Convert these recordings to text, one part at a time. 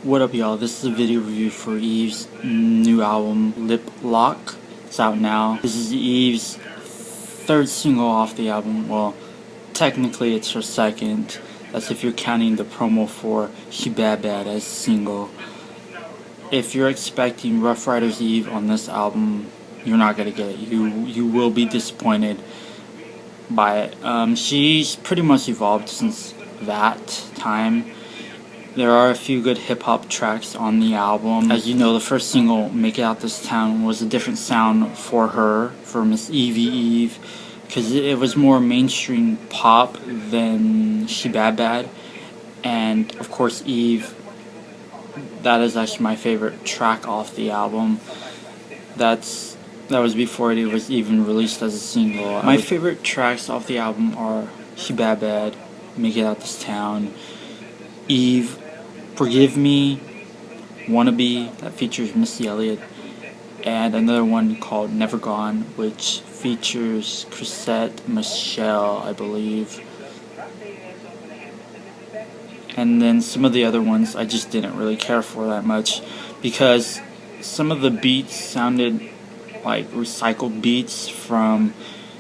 What up, y'all? This is a video review for Eve's new album, Lip Lock. It's out now. This is Eve's third single off the album. Well, technically it's her second. That's if you're counting the promo for She Bad Bad as a single. If you're expecting Ruff Ryders Eve on this album, you're not gonna get it. You will be disappointed by it. She's pretty much evolved since that time. There are a few good hip-hop tracks on the album. As you know, the first single, Make It Out This Town, was a different sound for her, for Miss Evie Eve, because it was more mainstream pop than She Bad Bad. And, of course, Eve, that is actually my favorite track off the album. That was before it was even released as a single. My favorite tracks off the album are She Bad Bad, Make It Out This Town, Eve, Forgive Me, Wannabe, that features Missy Elliott, and another one called Never Gone, which features Chrisette Michele, I believe. And then some of the other ones I just didn't really care for that much, because some of the beats sounded like recycled beats from,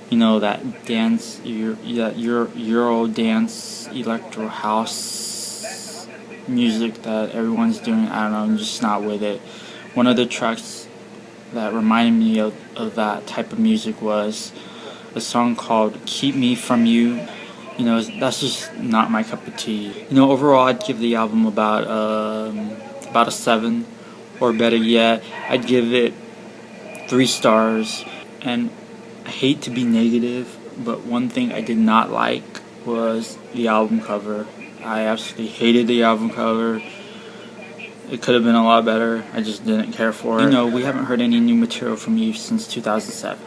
you know, that dance, Euro dance, electro house music that everyone's doing. I don't know, I'm just not with it. One of the tracks that reminded me of that type of music was a song called Keep Me From You. You know, that's just not my cup of tea. You know, overall I'd give the album about a 7, or better yet, I'd give it 3 stars. And I hate to be negative, but one thing I did not like was the album cover. I absolutely hated the album cover. It could have been a lot better. I just didn't care for it. You know, we haven't heard any new material from Eve since 2007.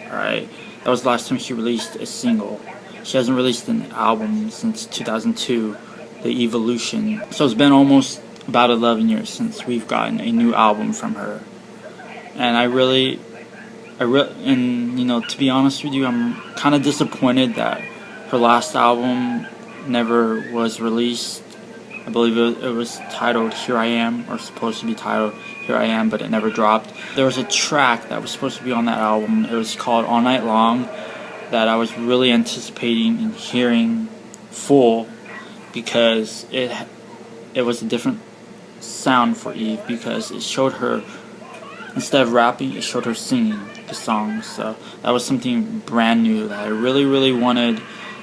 Alright? That was the last time she released a single. She hasn't released an album since 2002, The Evolution. So it's been almost about 11 years since we've gotten a new album from her. And and you know, to be honest with you, I'm kind of disappointed that her last album never was released. I believe it was titled Here I Am, or supposed to be titled Here I Am, but it never dropped. There was a track that was supposed to be on that album. It was called All Night Long, that I was really anticipating and hearing full, because it was a different sound for Eve, because it showed her, instead of rapping, it showed her singing the song. So that was something brand new that I really wanted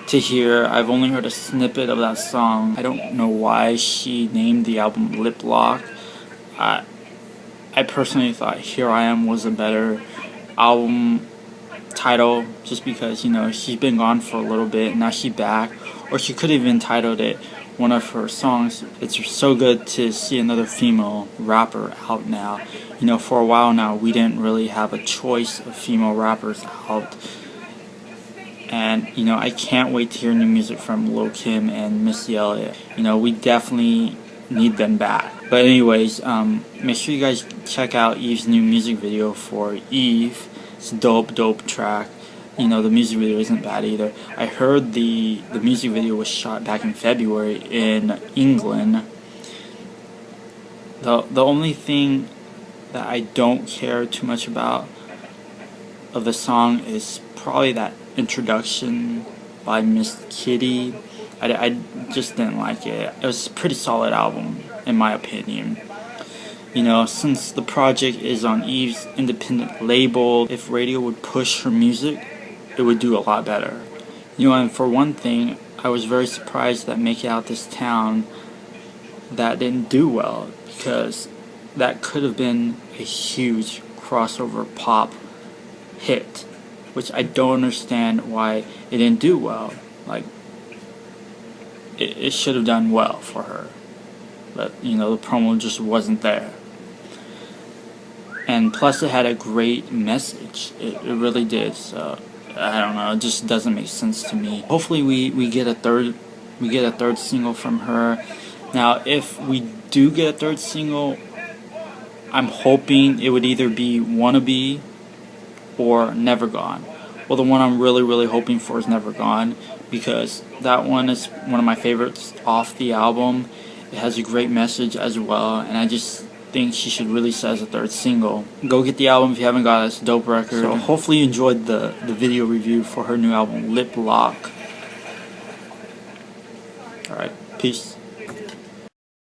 to hear. I've only heard a snippet of that song. I don't know why she named the album Lip Lock. I personally thought Here I Am was a better album title, just because, you know, she's been gone for a little bit and now she's back. Or she could have even titled it one of her songs. It's so good to see another female rapper out now. You know, for a while now we didn't really have a choice of female rappers out. And, you know, I can't wait to hear new music from Lil' Kim and Missy Elliott. You know, we definitely need them back. But anyways, make sure you guys check out Eve's new music video for Eve. It's a dope track. You know, the music video isn't bad either. I heard the music video was shot back in February in England. The only thing that I don't care too much about of the song is probably that introduction by Miss Kitty. I just didn't like it. It was a pretty solid album, in my opinion. You know, since the project is on Eve's independent label, if radio would push her music, it would do a lot better. You know, and for one thing, I was very surprised that Make It Out This Town, that didn't do well, because that could have been a huge crossover pop hit, which I don't understand why it didn't do well. Like, it should have done well for her, but, you know, the promo just wasn't there. And plus it had a great message. It really did. So I don't know, it just doesn't make sense to me. Hopefully we get a third single from her. Now if we do get a third single, I'm hoping it would either be Wannabe or Never Gone. Well, the one I'm really hoping for is Never Gone, because that one is one of my favorites off the album, It has a great message as well, and I just think she should release it as a third single. Go get the album if you haven't got it. It's a dope record. So hopefully you enjoyed the video review for her new album, Lip Lock. Alright, peace.